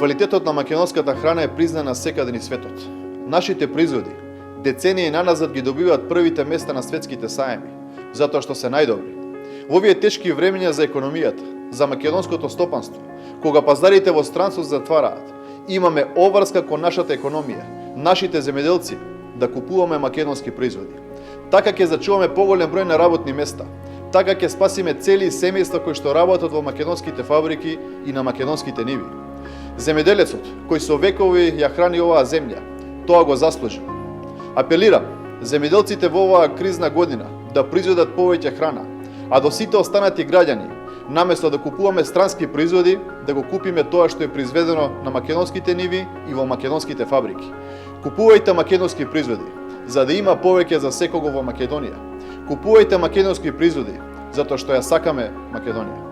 Квалитетот на македонската храна е признан на секаде низ светот. Нашите производи децении наназад ги добиваат првите места на светските саеми, затоа што се најдобри. Во овие тешки времења за економијата, за македонското стопанство, кога пазарите во странство затвараат, имаме обврска кон нашата економија, нашите земјоделци да купуваме македонски производи. Така ќе зачуваме поголем број на работни места. Така ќе спасиме цели семејства кои што работат во македонските фабрики и на македонските ниви. Земјоделецот, кој со векови ја храни оваа земја, тоа го заслужи. Апелирам, земјоделците во оваа кризна година да произведат повеќе храна, а до сите останати граѓани, наместо да купуваме странски производи, да го купиме тоа што е произведено на македонските ниви и во македонските фабрики. Купувајте македонски производи, за да има повеќе за секого во Македонија. Купувајте македонски производи, затоа што ја сакаме Македонија.